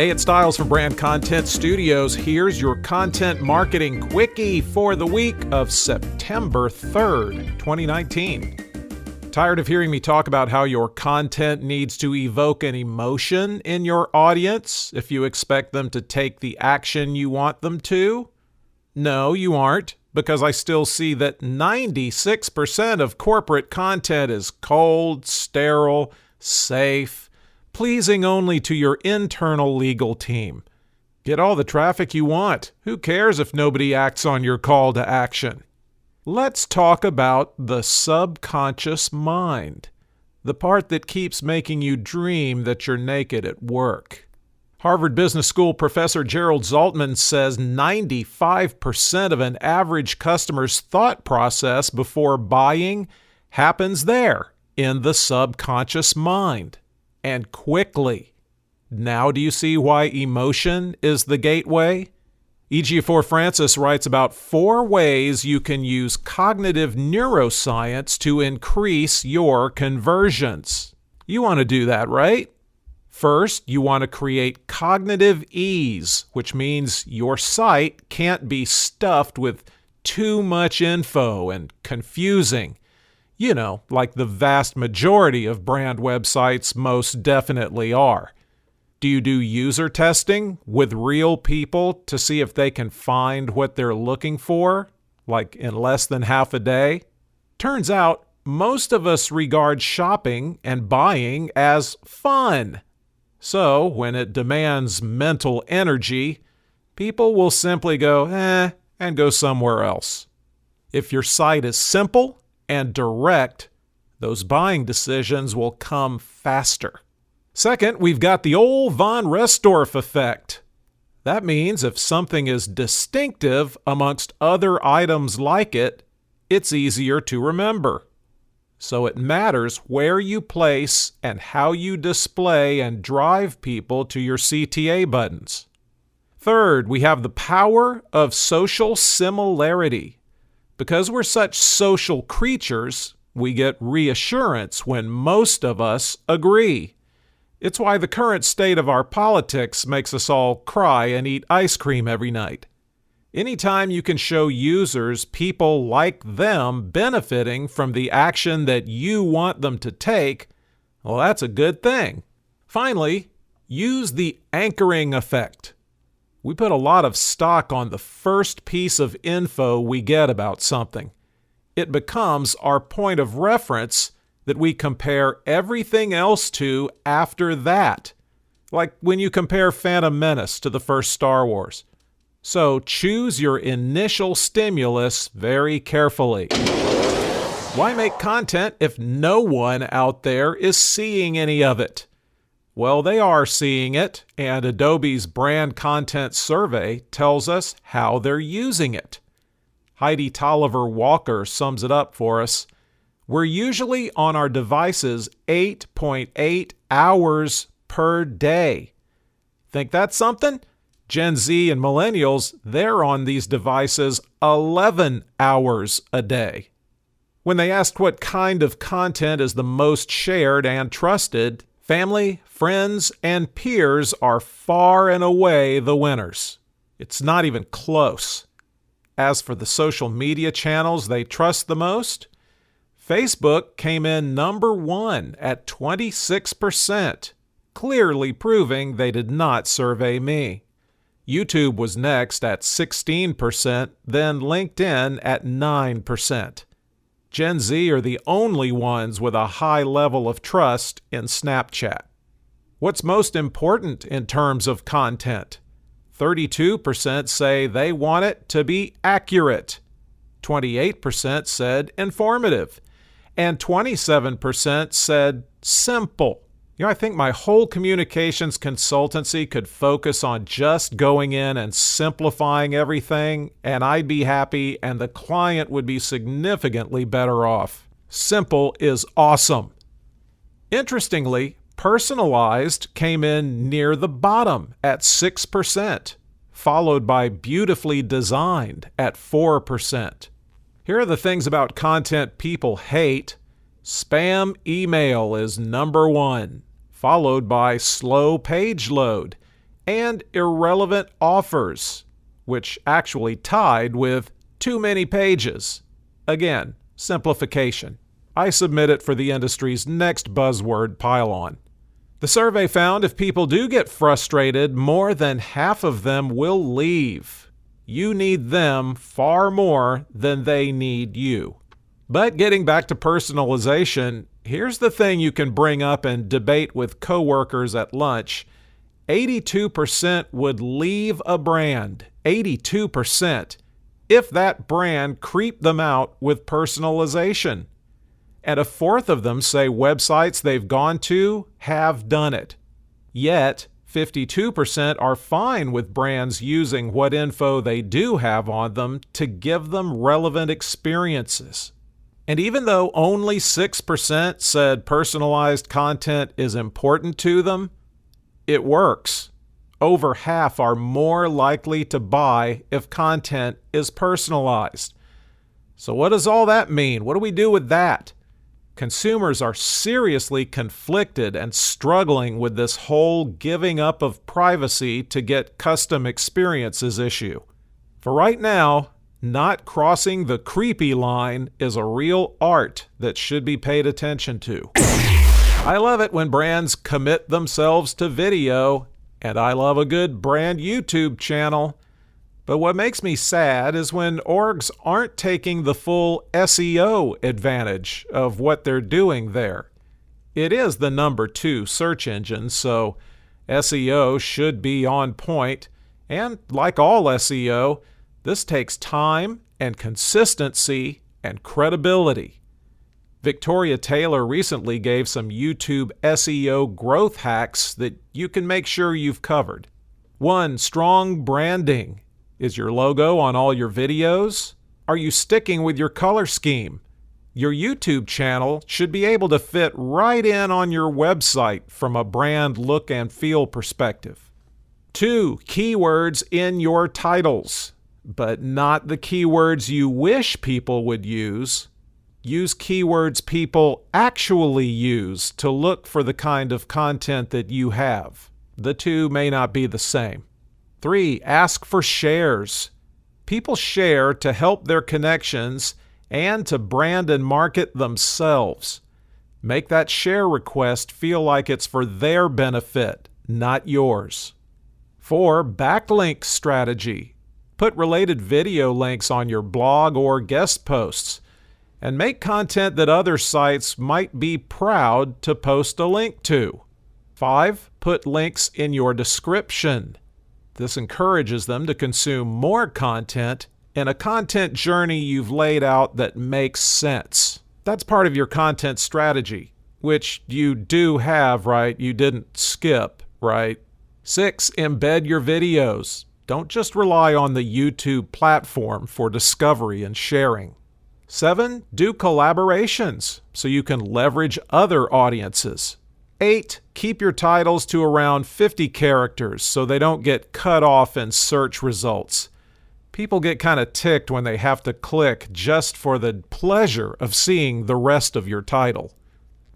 Hey, it's Styles from Brand Content Studios. Here's your Content Marketing Quickie for the week of September 3rd, 2019. Tired of hearing me talk about how your content needs to evoke an emotion in your audience if you expect them to take the action you want them to? No, you aren't, because I still see that 96% of corporate content is cold, sterile, safe, pleasing only to your internal legal team. Get all the traffic you want. Who cares if nobody acts on your call to action? Let's talk about the subconscious mind, the part that keeps making you dream that you're naked at work. Harvard Business School professor Gerald Zaltman says 95% of an average customer's thought process before buying happens there in the subconscious mind. And quickly. Now do you see why emotion is the gateway? Ejiofor Francis writes about 4 ways you can use cognitive neuroscience to increase your conversions. You want to do that, right? First, you want to create cognitive ease, which means your site can't be stuffed with too much info and confusing. You know, like the vast majority of brand websites most definitely are. Do you do user testing with real people to see if they can find what they're looking for, like in less than half a day? Turns out, most of us regard shopping and buying as fun. So, when it demands mental energy, people will simply go, and go somewhere else. If your site is simple and direct, those buying decisions will come faster. Second, we've got the old von Restorff effect. That means if something is distinctive amongst other items like it, it's easier to remember. So it matters where you place and how you display and drive people to your CTA buttons. Third, we have the power of social similarity. Because we're such social creatures, we get reassurance when most of us agree. It's why the current state of our politics makes us all cry and eat ice cream every night. Anytime you can show users people like them benefiting from the action that you want them to take, well, that's a good thing. Finally, use the anchoring effect. We put a lot of stock on the first piece of info we get about something. It becomes our point of reference that we compare everything else to after that, like when you compare Phantom Menace to the first Star Wars. So choose your initial stimulus very carefully. Why make content if no one out there is seeing any of it? Well, they are seeing it, and Adobe's brand content survey tells us how they're using it. Heidi Tolliver Walker sums it up for us. We're usually on our devices 8.8 hours per day. Think that's something? Gen Z and millennials, they're on these devices 11 hours a day. When they asked what kind of content is the most shared and trusted, family, friends, and peers are far and away the winners. It's not even close. As for the social media channels they trust the most, Facebook came in number 1 at 26%, clearly proving they did not survey me. YouTube was next at 16%, then LinkedIn at 9%. Gen Z are the only ones with a high level of trust in Snapchat. What's most important in terms of content? 32% say they want it to be accurate. 28% said informative. And 27% said simple. I think my whole communications consultancy could focus on just going in and simplifying everything, and I'd be happy, and the client would be significantly better off. Simple is awesome. Interestingly, personalized came in near the bottom at 6%, followed by beautifully designed at 4%. Here are the things about content people hate. Spam email is number 1, followed by slow page load, and irrelevant offers, which actually tied with too many pages. Again, simplification. I submit it for the industry's next buzzword pile-on. The survey found if people do get frustrated, more than half of them will leave. You need them far more than they need you. But getting back to personalization, here's the thing you can bring up and debate with coworkers at lunch. 82% would leave a brand, 82%, if that brand creeped them out with personalization. And a fourth of them say websites they've gone to have done it. Yet, 52% are fine with brands using what info they do have on them to give them relevant experiences. And even though only 6% said personalized content is important to them, it works. Over half are more likely to buy if content is personalized. So what does all that mean? What do we do with that? Consumers are seriously conflicted and struggling with this whole giving up of privacy to get custom experiences issue. For right now, not crossing the creepy line is a real art that should be paid attention to. I love it when brands commit themselves to video, and I love a good brand YouTube channel. But what makes me sad is when orgs aren't taking the full SEO advantage of what they're doing there. It is the number 2 search engine, so SEO should be on point. And like all SEO, this takes time and consistency and credibility. Victoria Taylor recently gave some YouTube SEO growth hacks that you can make sure you've covered. 1. Strong branding. Is your logo on all your videos? Are you sticking with your color scheme? Your YouTube channel should be able to fit right in on your website from a brand look and feel perspective. 2. Keywords in your titles, but not the keywords you wish people would use. Use keywords people actually use to look for the kind of content that you have. The two may not be the same. 3. Ask for shares. People share to help their connections and to brand and market themselves. Make that share request feel like it's for their benefit, not yours. 4. Backlink strategy. Put related video links on your blog or guest posts, and make content that other sites might be proud to post a link to. 5. Put links in your description. This encourages them to consume more content in a content journey you've laid out that makes sense. That's part of your content strategy, which you do have, right? You didn't skip, right? 6. Embed your videos. Don't just rely on the YouTube platform for discovery and sharing. 7. Do collaborations so you can leverage other audiences. 8. Keep your titles to around 50 characters so they don't get cut off in search results. People get kind of ticked when they have to click just for the pleasure of seeing the rest of your title.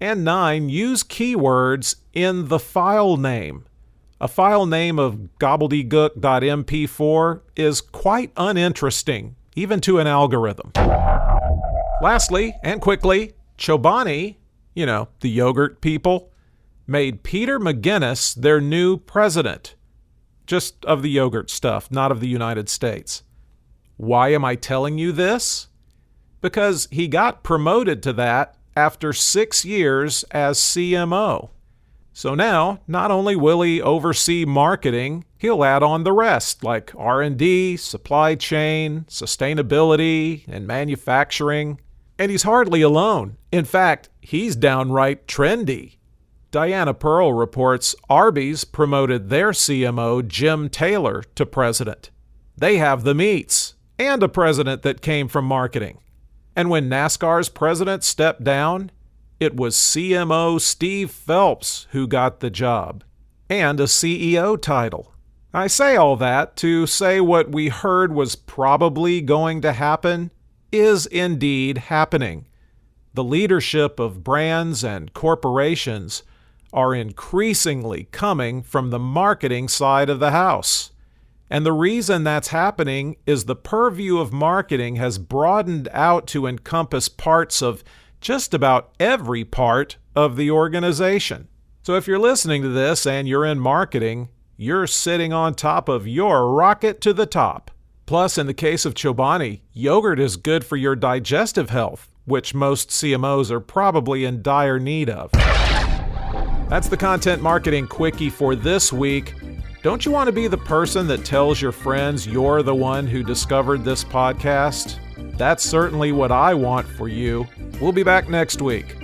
And 9. Use keywords in the file name. A file name of gobbledygook.mp4 is quite uninteresting, even to an algorithm. Lastly, and quickly, Chobani, the yogurt people, made Peter McGinnis their new president. Just of the yogurt stuff, not of the United States. Why am I telling you this? Because he got promoted to that after 6 years as CMO. So now, not only will he oversee marketing, he'll add on the rest, like R&D, supply chain, sustainability, and manufacturing. And he's hardly alone. In fact, he's downright trendy. Diana Pearl reports Arby's promoted their CMO, Jim Taylor, to president. They have the meats and a president that came from marketing. And when NASCAR's president stepped down, it was CMO Steve Phelps who got the job, and a CEO title. I say all that to say what we heard was probably going to happen is indeed happening. The leadership of brands and corporations are increasingly coming from the marketing side of the house. And the reason that's happening is the purview of marketing has broadened out to encompass parts of just about every part of the organization. So if you're listening to this and you're in marketing, you're sitting on top of your rocket to the top. Plus, in the case of Chobani, yogurt is good for your digestive health, which most CMOs are probably in dire need of. That's the Content Marketing Quickie for this week. Don't you want to be the person that tells your friends you're the one who discovered this podcast? That's certainly what I want for you. We'll be back next week.